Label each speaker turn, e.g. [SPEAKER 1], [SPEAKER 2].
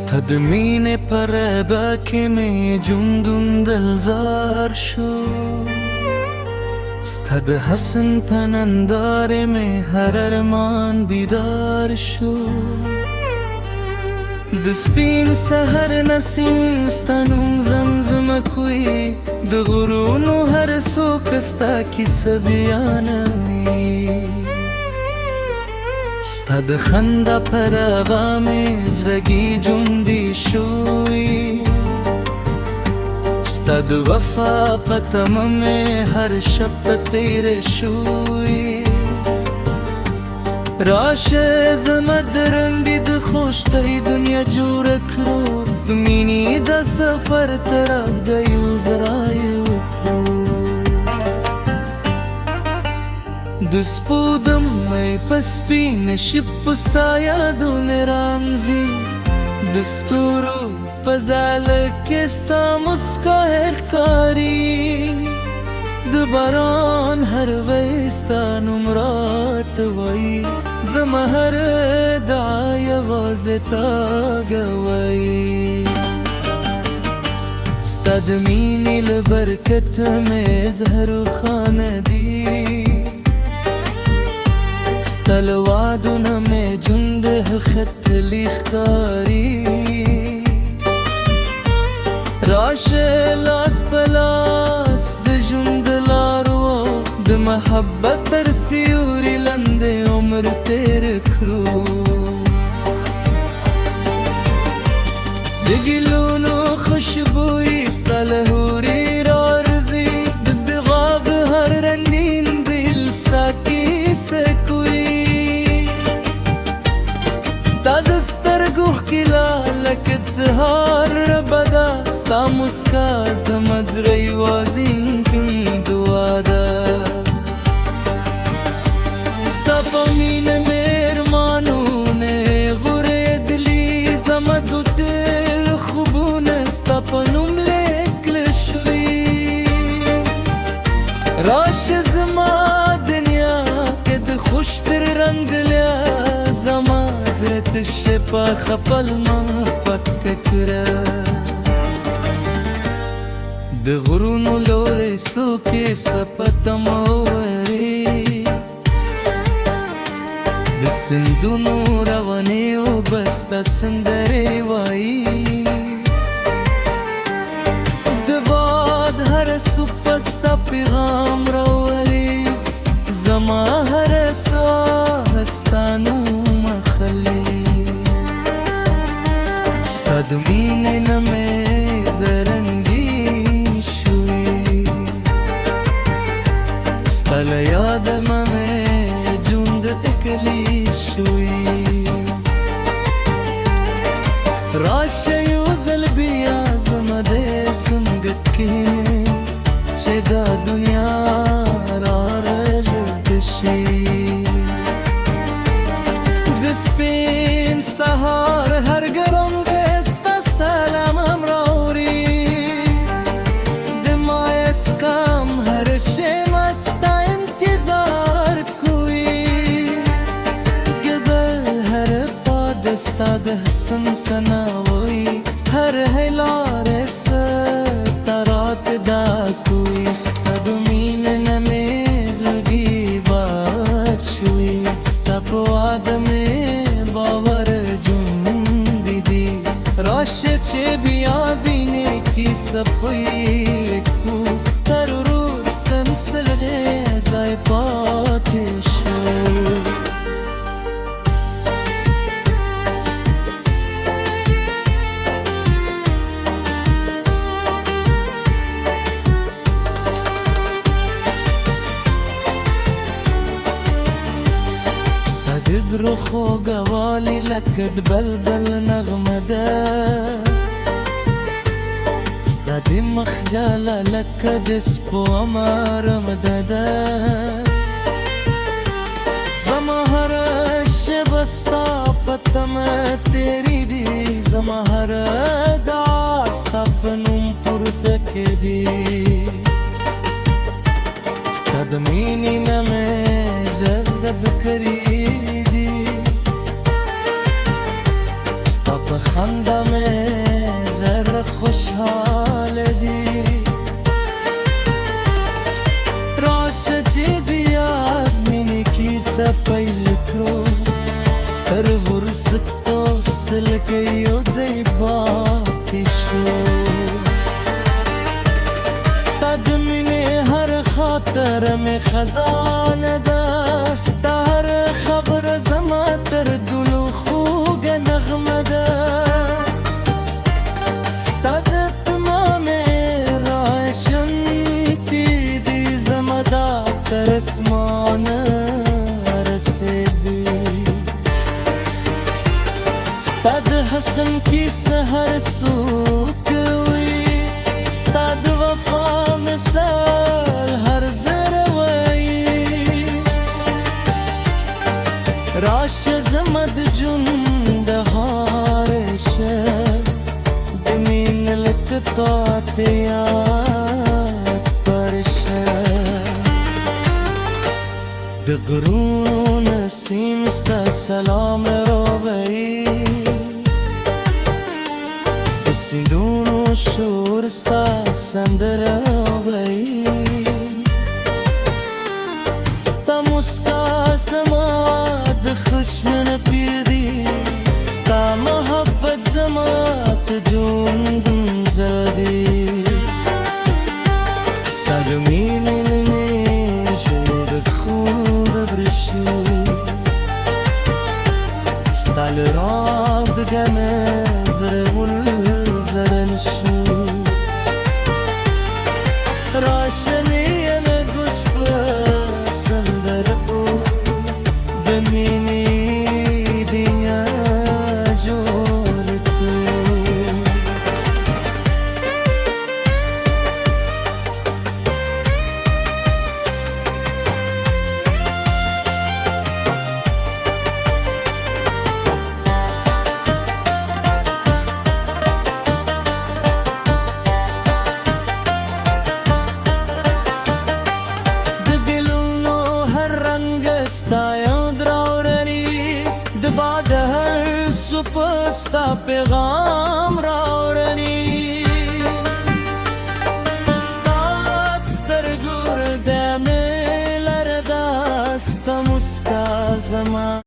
[SPEAKER 1] ستد مینې په ربا کې مې جوندون دلزار شو، ستا د حسن په نندارې مې هر ارمان بیدار شو. د سپین سحر نسیم ستا نوم زمزمه کوي، د غرونو هر څوک ستا کیسه بیانوي. ستا د خندا په رغا مې زړګي ژوندی شوی، ستا د وفا په تمه مې هر شب تیره شوی. راشه زما درندې د خوشتۍ دنیا جوړه کړو، د مینې د سفر طرف د یو ځای وکړو. د سپوږمۍ په سپین شپ ستا یادونه رانځي، د ستورو په ځاله کې ستا مسکا ښکاري. د باران هر وی ستا نوم راته وایي، زما هر دعا یوازې تا ګوایي. ستا د مینې له برکته مې زړه روښانه دی، ستا له وعدو نه مې ژوند ختلی ښکاري. راشه لاس په لاس د ژوند لارو، د محبت تر سیوري لاندې عمر تیر کړو. د ګلونو خوشبويي ستا له حورې راورځي، د باغ هر رنګین دل ستا کیسه کوي. ستا د سترګو ښکلا لکه د سهار ربه ده، ستا مسکا زما زړه یوازې دعا ده. ستا په مینه مې ارمانونه غورېدلي، زما د دل خوبونه ستا په نوم لیکل شوي. راشه زما دنیا کې د خوشتر رنګلیا، زما زړه تشه په خپل ما پکه کړه. د غرونو لورې څوکې سپتمه وري، د سندونو روانې اوبه ستا سندرې وایي. د باد هر څوپه ستا پیغام راولي، زما هر ساه ستا نوم اخلي. ستا د مینې نه مې زړه ستا له یاده مې ژوند ښکلی شوی. راشه یو ځل بیا زما دې سنګت کې، چې دا دنیا را رژد شي. د سپین سهار هر ګرم دې ستا سلام هم راوړي، د مایسکام هر شیمه ستا انتظار کوي. ګدل هر پاد ستا د حسن ثنا وایي، هر هیلاره ستا رات دا کوي. ستا د مینې نه مې زړګي باد شوي، ستا په واده مې باور ژوندی دی. راشه چې بیا وینې کیسه پیل کړو، تر وروسته سلګۍ ځای پاتې شو. ستا د درو خوږوالي لکه د بلبل نغمه ده، ستا د مخ جاله لکه د سپو امارمده ده. زما هره شبه ستا په تمه تېرې دي، زما هره دعا ستا په نوم پورته کېږي. ستا د مینې نه مې ژړ کړي دي، ستا په خنده مې زر خوشحال دي راشه چې بیا مینې کیسه پیل کړو تر ورستو سلګۍ یو ځای پاتې شو ستا د مینې هر خاطره مې خزانه ده ستا هر خبره زما تر ګلو خوږه نغمه ده ستا د تمامې راشنتي دي زما دا تر اسمانه رسېدي ستا د حسن کیسه هر څوک وي ستا د وفا مثال هر زړه وایي راشه زما د ژوند د هار شه د مینې لکه تاته یاد پر شه د غرونو نسیم ستا سلام راوړي د سیندونو شور ستا سندره وایي ستا مسکا زما د خشمن پیری ستا محبت زما ته ژوند منزل دی ستا د مینې نه مې ژوند خوند برشي ستا له رابطه مې زړه ولزرن شو راشه نیمه گوش په سندره په د مینې دنیا جوړ کړو ستا یاد راوړني د باد هر سپستا پیغام راوړني